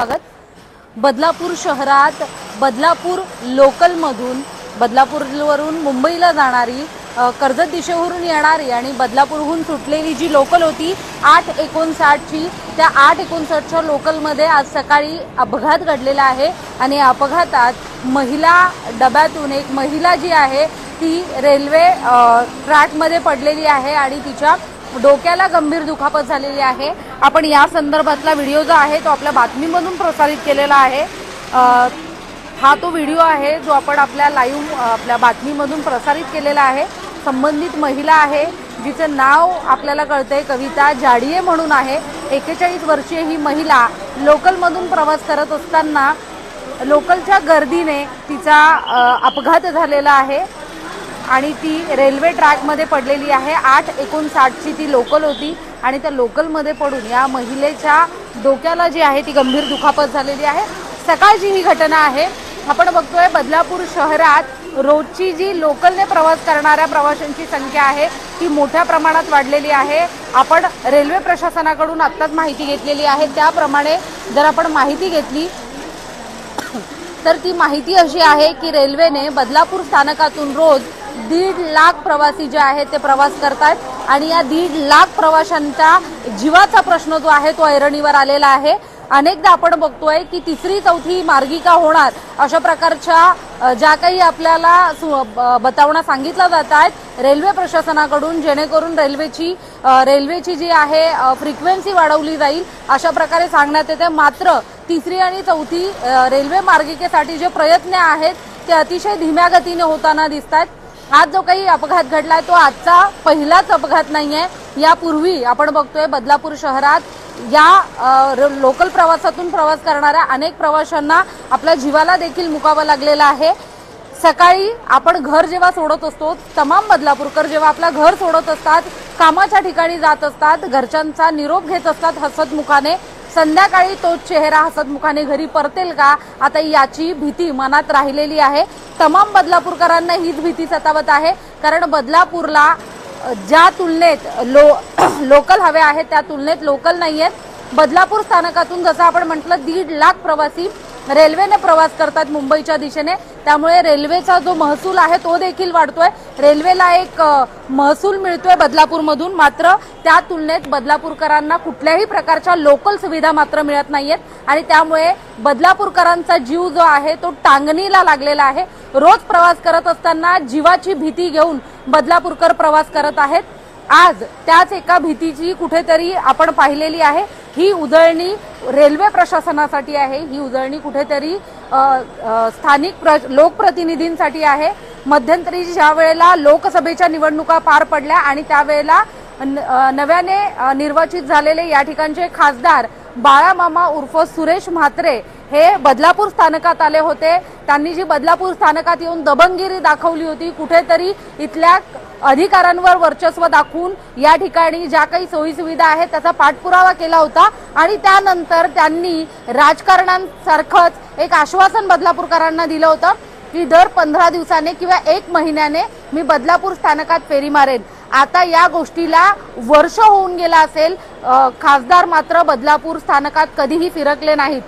स्वागत। बदलापूर शहरात बदलापूर लोकलमधून बदलापूरवरून मुंबईला जाणारी कर्जत दिशेवरून येणारी आणि बदलापूरहून सुटलेली जी लोकल होती 859 ची, त्या 859 च्या लोकलमध्ये आज सकाळी अपघात घडलेला आहे आणि अपघातात महिला डब्यातून एक महिला जी आहे ती रेल्वे ट्रॅकमध्ये पडलेली आहे आणि तिच्या डोक्याला गंभीर दुखापत झालेली आहे। आपण या संदर्भातला व्हिडिओ जो आहे तो आपल्या बातमीमधून प्रसारित केलेला आहे। हा तो व्हिडिओ आहे जो आपण आपल्या लाईव्ह आपल्या बातमीमधून प्रसारित केलेला आहे। संबंधित महिला आहे जिचं नाव आपल्याला कळतंय कविता जाडिये म्हणून आहे। 41 वर्षीय ही महिला लोकलमधून प्रवास करत असताना लोकलच्या गर्दीने तिचा अपघात झालेला आहे आणि ती रेल्वे ट्रॅकमध्ये पडलेली आहे। 859 ची ती लोकल होती आणि त्या लोकलमध्ये पडून या महिलेच्या डोक्याला जी आहे ती गंभीर दुखापत झालेली आहे। सकाळची ही घटना आहे। आपण बघतोय बदलापूर शहरात रोजची जी लोकलने प्रवास करणाऱ्या प्रवाशांची संख्या आहे ती मोठ्या प्रमाणात वाढलेली आहे। आपण रेल्वे प्रशासनाकडून आत्ताच माहिती घेतलेली आहे, त्याप्रमाणे जर आपण माहिती घेतली तर ती माहिती अशी आहे की रेल्वेने बदलापूर स्थानकातून रोज 1.5 लाख प्रवासी जे आहेत ते प्रवास करतात आणि या 1.5 लाख प्रवाशांचा जीवाचा प्रश्न जो आहे तो ऐरणीवर आलेला आहे। अनेकदा आपण बघतोय की तिसरी चौथी मार्गिका होणार अशा प्रकारच्या ज्या काही आपल्याला बतावण्या सांगितल्या जात आहेत रेल्वे प्रशासनाकडून, जेणेकरून रेल्वेची जी आहे फ्रिक्वेन्सी वाढवली जाईल अशा प्रकारे सांगण्यात येते। मात्र तिसरी आणि चौथी रेल्वे मार्गिकेसाठी जे प्रयत्न आहेत ते अतिशय धीम्या गतीने होताना दिसतात। आज जो काही अपघात घडलाय तो आजचा पहिलाच अपघात नाहीये। यापूर्वी आपण बघतोय बदलापूर शहरात या लोकल प्रवासातून प्रवास करणाऱ्या अनेक प्रवाशांना आपल्या जीवाला देखील मुकावं लागलेलं आहे। सकाळी आपण घर जेव्हा सोडत असतो, तमाम बदलापूरकर जेव्हा आपला घर सोडत असतात, कामाच्या ठिकाणी जात असतात, घरच्यांचा निरोप घेत असतात हसतमुखाने, संध्याकाळी तोच चेहरा हसतमुखाने घरी परतेल का आता याची भीती मनात राहिलेली आहे। तमाम बदलापूरकरांना हीच भीती सतावत आहे, कारण बदलापूरला ज्या तुलनेत लोकल हवे आहेत त्या तुलनेत लोकल नाहीयेत। बदलापूर स्थानकातून जसं आपण म्हटलं 1.5 लाख प्रवासी रेल्वेने प्रवास करतात मुंबईच्या दिशेने, त्यामुळे रेल्वेचा जो महसूल आहे तो देखील वाढतोय। रेल्वेला एक महसूल मिळतोय बदलापूरमधून, मात्र त्या तुलनेत बदलापूरकरांना कुठल्याही प्रकारच्या लोकल सुविधा मात्र मिळत नाहीयेत आणि त्यामुळे बदलापूरकरांचा जीव जो आहे तो टांगणीला लागलेला आहे। रोज प्रवास करत असताना जीवाची भीती घेऊन बदलापूरकर प्रवास करत आहेत। आज त्याच एका भीतीची कुठेतरी आपण पाहिलेली आहे। ही उधळणी रेल्वे प्रशासनासाठी आहे, ही उधळणी कुठेतरी स्थानिक लोकप्रतिनिधींसाठी आहे। मध्यंतरी ज्या वेळेला लोकसभेच्या निवडणुका पार पडल्या आणि त्यावेळेला नव्याने निर्वाचित झालेले या ठिकाणचे खासदार बाळामामा उर्फ सुरेश म्हात्रे हे बदलापूर स्थानकात आले होते। त्यांनी जी बदलापूर स्थानकात येऊन दबंगगिरी दाखवली होती, कुठेतरी इथल्या अधिकाऱ्यांवर वर्चस्व दाखवून या ठिकाणी ज्या काही सोयी सुविधा आहेत त्याचा पाठपुरावा केला होता आणि त्यानंतर त्यांनी राजकारणांसारखंच एक आश्वासन बदलापूरकरांना दिलं होतं की दर 15 दिवसाने किंवा 1 महिन्याने मी बदलापूर स्थानकात फेरी मारेन। आता या गोष्टीला वर्ष होऊन गेला असेल, खासदार मात्र बदलापूर स्थानकात कधीही फिरकले नाहीत।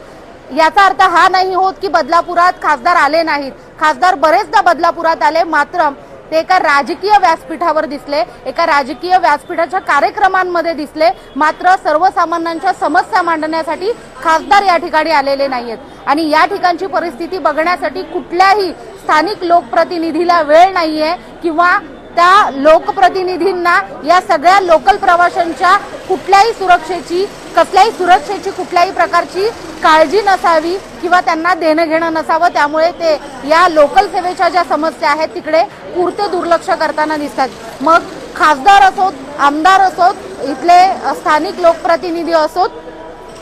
याचा अर्थ हा नाही होत की बदलापुरात खासदार आले नाहीत। खासदार बरेचदा बदलापुरात आले, मात्र ते एका राजकीय व्यासपीठावर दिसले, एका राजकीय व्यासपीठाच्या कार्यक्रमांमध्ये दिसले, मात्र सर्वसामान्यांच्या समस्या मांडण्यासाठी खासदार या ठिकाणी आलेले नाहीयेत। आणि या ठिकाणची परिस्थिती बघण्यासाठी कुठल्याही स्थानिक लोकप्रतिनिधीला वेळ नाहीये किंवा त्या लोकप्रतिनिधींना या सगळ्या लोकल प्रवाशांच्या कुठल्याही सुरक्षेची कुठल्याही प्रकारची काळजी नसावी किंवा त्यांना देणं घेणं नसावं, त्यामुळे ते या लोकल सेवेच्या ज्या समस्या आहेत तिकडे पुरते दुर्लक्ष करताना दिसतात। मग खासदार असोत, आमदार असोत, इथले स्थानिक लोकप्रतिनिधी असोत,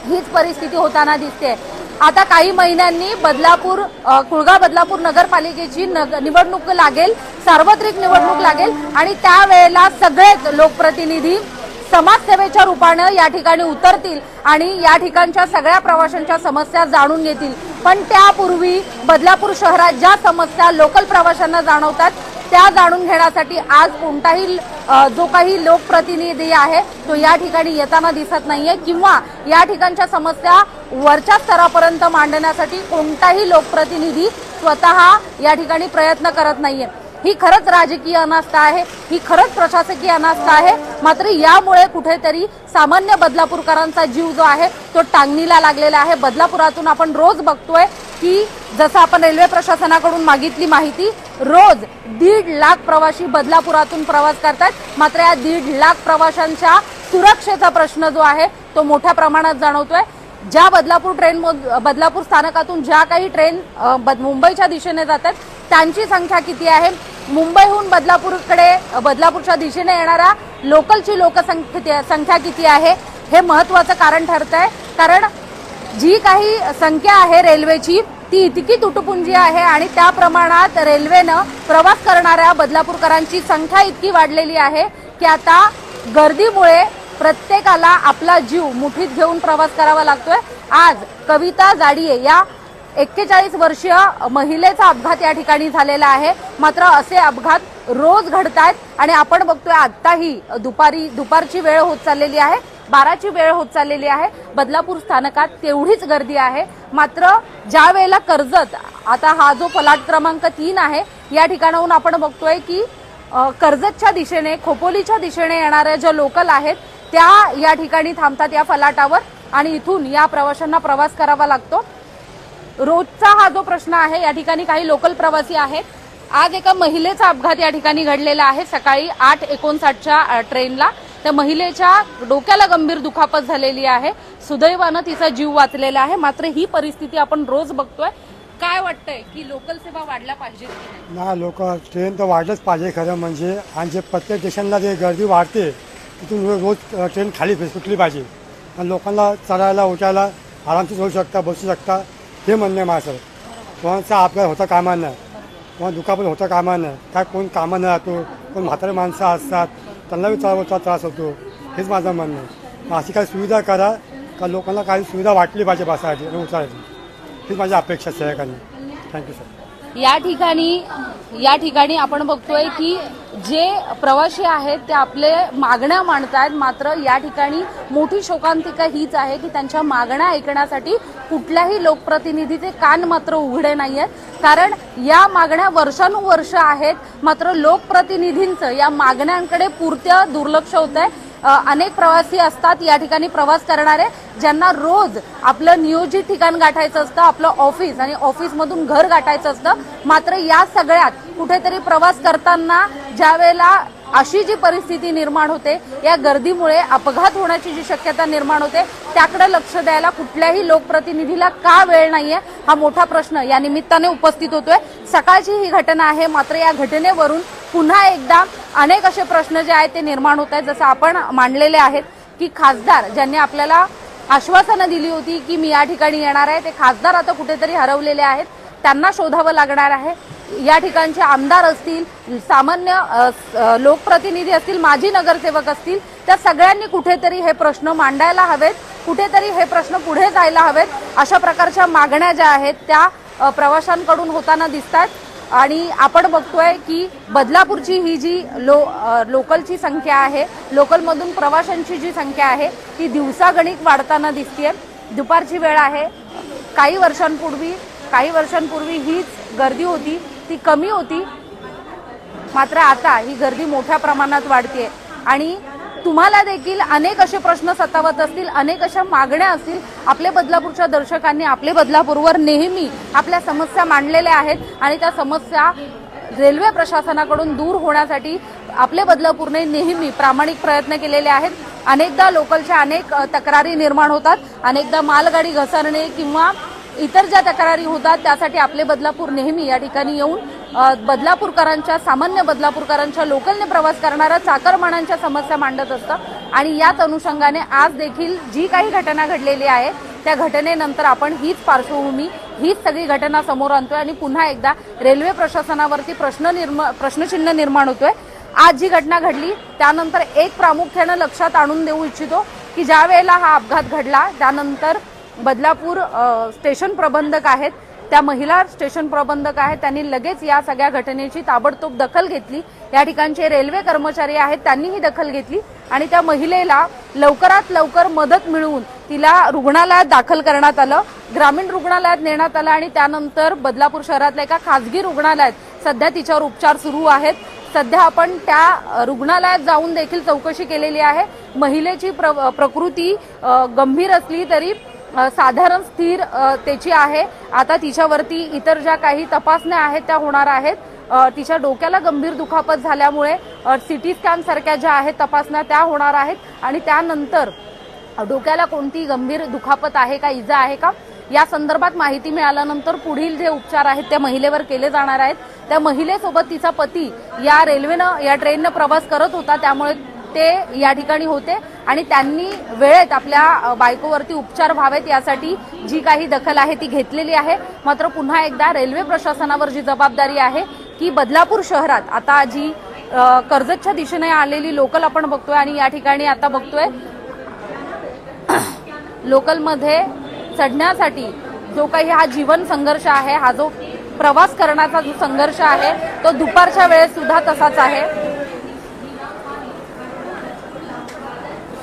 हीच परिस्थिती होताना दिसते। आता काही महिन्यांनी कुळगाव बदलापूर नगरपालिकेची निवडणूक लागेल, सार्वत्रिक निवडणूक लागेल आणि त्यावेळेला सगळेच लोकप्रतिनिधी समाजसेवेच्या रूपाने या ठिकाणी उतरतील आणि या ठिकाणच्या सगळ्या प्रवाशांच्या समस्या जाणून घेतील। पण त्यापूर्वी बदलापूर शहरात ज्या समस्या लोकल प्रवाशांना जाणवतात त्या जाणून घेण्यासाठी आज कोणताही जो काही लोकप्रतिनिधी आहे तो या ठिकाणी येताना दिसत नाहीये किंवा या ठिकाणच्या समस्या वरच्या स्तरापर्यंत मांडण्यासाठी कोणताही लोकप्रतिनिधी स्वतः या ठिकाणी प्रयत्न करत नाहीये। ही खरंच राजकीय अनास्था आहे, ही खरंच प्रशासकीय अनास्था आहे। मात्र यामुळे कुठेतरी सामान्य बदलापूरकरांचा जीव जो आहे तो टांगणीला लागलेला आहे। बदलापुरातून आपण रोज बघतोय की जसं आपण रेल्वे प्रशासनाकडून मागितली माहिती, रोज 1.5 लाख प्रवासी बदलापुरातून प्रवास करतात। मात्र या 1.5 लाख प्रवाशांच्या सुरक्षेचा प्रश्न जो आहे तो मोठ्या प्रमाणात जाणवतोय। ज्या बदलापूर स्थानकातून ज्या काही ट्रेन मुंबईच्या दिशेने जातात त्यांची संख्या किती आहे, मुंबईहून बदलापूरच्या दिशेने येणाऱ्या लोकलची संख्या किती आहे, हे महत्त्वाचं कारण ठरतंय। कारण जी काही संख्या आहे रेल्वेची ती इतकी तुटपुंजी आहे आणि त्या प्रमाणात रेल्वेनं प्रवास करणाऱ्या बदलापूरकरांची संख्या इतकी वाढलेली आहे की आता गर्दीमुळे प्रत्येकाला आपला जीव मुठीत घेऊन प्रवास करावा लागतोय। आज कविता जाडिये या 41 वर्षीय महिलेचा अपघात या ठिकाणी झालेला आहे। मात्र असे अपघात रोज घडतात आणि आपण बघतोय आत्ताही दुपारची वेळ होत चाललेली आहे, 12ची वेळ होत चाललेली आहे। बदलापूर स्थानकात तेवढीच गर्दी आहे। मात्र ज्या वेळेला कर्जत, आता हा जो फलाट क्रमांक 3 आहे या ठिकाणाहून आपण बघतोय की कर्जतच्या दिशेने, खोपोलीच्या दिशेने येणाऱ्या ज्या लोकल आहेत त्या या ठिकाणी थांबतात या फलाटावर आणि इथून या प्रवाशांना प्रवास करावा लागतो। रोजचा हा जो प्रश्न आहे, या ठिकाणी काही लोकल प्रवासी आहेत। आज एका महिलेचा अपघात या ठिकाणी घडलेला आहे सकाळी 8:59च्या ट्रेनला। त्या महिलेच्या डोक्याला गंभीर दुखापत झालेली आहे, सुदैवानं तिचा जीव वाचलेला आहे। मात्र ही परिस्थिती आपण रोज बघतोय। काय वाटतंय की लोकल सेवा वाढल्या पाहिजे ना? लोकल ट्रेन तर वाढलंच पाहिजे खरं म्हणजे, आणि जे प्रत्येक स्टेशनला जे गर्दी वाढते तिथून रोज ट्रेन खाली सुटली पाहिजे आणि लोकांना चढायला उठायला आरामशीर होऊ शकता, बसू शकता, हे म्हणणे माझं। कोणाचा अपघात होता कामा नाही, कोणा दुखापत होता कामा नाही, काय कोण कामानं राहतो, कोण म्हातारे माणसं असतात त्यांनाही चालवता त्रास होतो, हेच माझं म्हणणं आहे। अशी काही सुविधा करा का लोकांना काही सुविधा वाटली पाहिजे बसायची आणि उतरायची, हीच माझी अपेक्षा सहकार्याने। Thank you sir. या ठिकाणी आपण बघतोय की जे प्रवासी आहेत ते आपले मागण्या मांडतायत। मात्र या ठिकाणी मोठी शोकांतिका हीच आहे की त्यांच्या मागण्या ऐकण्यासाठी कुठल्याही लोकप्रतिनिधीचे कान मात्र उघडे नाहीयेत। कारण या मागण्या वर्षानुवर्ष आहेत, मात्र लोकप्रतिनिधींचं या मागण्यांकडे पुरतं दुर्लक्ष होतंय। अनेक प्रवासी असतात या ठिकाणी प्रवास करणारे, ज्यांना रोज आपलं नियोजित ठिकाण गाठायचं असतं, आपलं ऑफिस आणि ऑफिसमधून घर गाठायचं असतं। मात्र या सगळ्यात कुठेतरी प्रवास करताना ज्या वेळेला अशी जी परिस्थिती निर्माण होते, या गर्दीमुळे अपघात होण्याची जी शक्यता निर्माण होते, त्याकडे लक्ष द्यायला कुठल्याही लोकप्रतिनिधीला का वेळ नाहीये, हा मोठा प्रश्न या निमित्ताने उपस्थित होतोय। सकाळची ही घटना आहे, मात्र या घटनेवरून पुन्हा एकदा अनेक असे प्रश्न जे आहेत ते निर्माण होत आहेत। जसं आपण मांडलेले आहेत की खासदार ज्यांनी आपल्याला आश्वासनं दिली होती की मी या ठिकाणी येणार आहे, ते खासदार आता कुठेतरी हरवलेले आहेत, त्यांना शोधावं लागणार आहे। या ठिकाणचे आमदार असतील, सामान्य लोकप्रतिनिधी असतील, माजी नगरसेवक असतील, त्या सगळ्यांनी कुठेतरी हे प्रश्न मांडायला हवेत, कुठेतरी हे प्रश्न पुढे जायला हवेत। अशा प्रकारच्या मागण्या ज्या आहेत त्या प्रवाशांकडून होताना दिसतात आणि आपण बघतोय की बदलापूरची ही जी लोकलची संख्या आहे, लोकलमधून प्रवाशांची जी संख्या आहे ती दिवसागणिक वाढताना दिसतेय। दुपारची वेळ आहे, काही वर्षांपूर्वी हीच गर्दी होती, ती कमी होती, मात्र आता ही गर्दी मोठ्या प्रमाणात वाढतेय आणि तुम्हाला देखील अनेक असे प्रश्न सतावत असतील, अनेक अशा मागण्या असतील। आपले बदलापूरच्या दर्शकांनी आपले बदलापूरवर नेहमी आपल्या समस्या मांडलेल्या आहेत आणि त्या समस्या रेल्वे प्रशासनाकडून दूर होण्यासाठी आपले बदलापूरने नेहमी प्रामाणिक प्रयत्न केलेले आहेत। अनेकदा लोकलच्या अनेक तक्रारी निर्माण होतात, अनेकदा मालगाडी घसरणे किंवा इतर ज्या तक्रारी होतात त्यासाठी आपले बदलापूर नेहमी या ठिकाणी येऊन सामान्य बदलापूरकरांच्या लोकलने प्रवास करणाऱ्या चाकरमान्यांच्या समस्या मांडत असतं आणि याच अनुषंगाने आज देखील जी काही घटना घडलेली आहे त्या घटनेनंतर आपण हीच सगळी घटना समोर आणतोय आणि पुन्हा एकदा रेल्वे प्रशासनावरती प्रश्नचिन्ह निर्माण होतोय। आज जी घटना घडली त्यानंतर एक प्रामुख्याने लक्षात आणून देऊ इच्छितो की ज्या वेळेला हा अपघात घडला त्यानंतर बदलापूर स्टेशन प्रबंधक आहेत त्या महिला स्टेशन प्रबंधक आहेत त्यांनी लगेच या सगळ्या घटनेची ताबडतोब दखल घेतली। या ठिकाणचे रेल्वे कर्मचारी आहेत त्यांनीही दखल घेतली आणि त्या महिलेला लवकरात लवकर मदत मिळवून तिला रुग्णालयात दाखल करण्यात आलं, ग्रामीण रुग्णालयात नेण्यात आलं आणि त्यानंतर बदलापूर शहरातल्या एका खासगी रुग्णालयात सध्या तिच्यावर उपचार सुरू आहेत। सध्या आपण त्या रुग्णालयात जाऊन देखील चौकशी केलेली आहे। महिलेची प्रकृती गंभीर असली तरी साधारण स्थिर त्याची आहे। आता तिच्यावरती इतर ज्या काही तपासण्या आहेत त्या होणार आहेत। तिच्या डोक्याला गंभीर दुखापत झाल्यामुळे सिटी स्कॅन सारख्या ज्या आहेत तपासण्या त्या होणार आहेत आणि त्यानंतर डोक्याला कोणती गंभीर दुखापत आहे का, इजा आहे का, या संदर्भात माहिती मिळाल्यानंतर पुढील जे उपचार आहेत त्या महिलेवर केले जाणार आहेत। त्या महिलेसोबत तिचा पती या ट्रेननं प्रवास करत होता, त्यामुळे ते या ठिकाणी होते आणि त्यांनी वेळेत आपल्या बायकोवरती उपचार व्हावेत यासाठी जी काही दखल आहे ती घेतलेली आहे। मात्र पुन्हा एकदा रेल्वे प्रशासनावर जी जबाबदारी आहे की बदलापूर शहरात आता जी कर्जतच्या दिशेने आलेली लोकल आपण बघतोय आणि या ठिकाणी आता बघतोय लोकलमध्ये चढण्यासाठी जो काही हा जीवन संघर्ष आहे, हा जो प्रवास करण्याचा जो संघर्ष आहे तो दुपारच्या वेळेस सुद्धा तसाच आहे।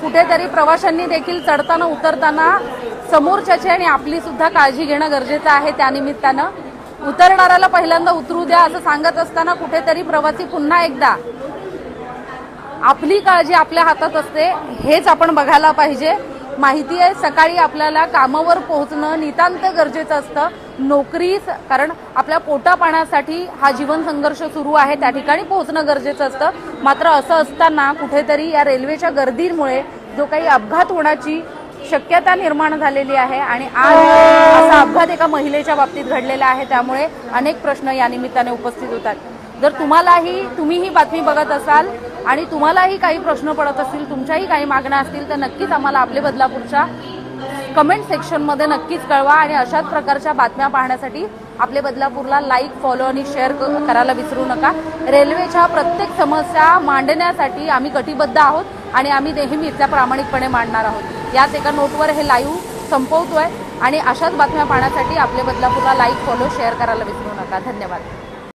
कुठेतरी प्रवाशांनी देखील चढताना उतरताना समोरच्याची आणि आपली सुद्धा काळजी घेणं गरजेचं आहे। त्यानिमित्तानं उतरणाऱ्याला पहिल्यांदा उतरू द्या असं सांगत असताना कुठेतरी प्रवासी पुन्हा एकदा आपली काळजी आपल्या हातात असते हेच आपण बघायला पाहिजे। माहिती आहे सकाळी आपल्याला कामावर पोहोचणं नितांत गरजेचं असतं, नोकरी, कारण आपल्या पोटा पाण्यासाठी हा जीवन संघर्ष सुरू आहे, त्या ठिकाणी पोहोचणं गरजेचं असतं। मात्र असं असताना कुठेतरी या रेल्वेच्या गर्दीमुळे जो काही अपघात होण्याची शक्यता निर्माण झालेली आहे आणि आज असा अपघात एका महिलेच्या बाबतीत घडलेला आहे, त्यामुळे अनेक प्रश्न या निमित्ताने उपस्थित होतात। जर तुम्ही ही बातमी बघत असाल आणि तुम्हालाही काही प्रश्न पडत असतील, तुमच्याही काही मागण्या असतील तर नक्कीच आम्हाला आपले बदलापूरच्या कमेंट सेक्शनमध्ये नक्कीच कळवा आणि अशाच प्रकारच्या बातम्या पाहण्यासाठी आपले बदलापूरला लाईक, फॉलो आणि शेअर करायला विसरू नका। रेल्वेच्या प्रत्येक समस्या मांडण्यासाठी आम्ही कटिबद्ध आहोत आणि आम्ही नेहमीच त्या प्रामाणिकपणे मांडणार आहोत। याच एका नोटवर हे लाईव्ह संपवतोय आणि अशाच बातम्या पाहण्यासाठी आपले बदलापूरला लाईक, फॉलो, शेअर करायला विसरू नका। धन्यवाद।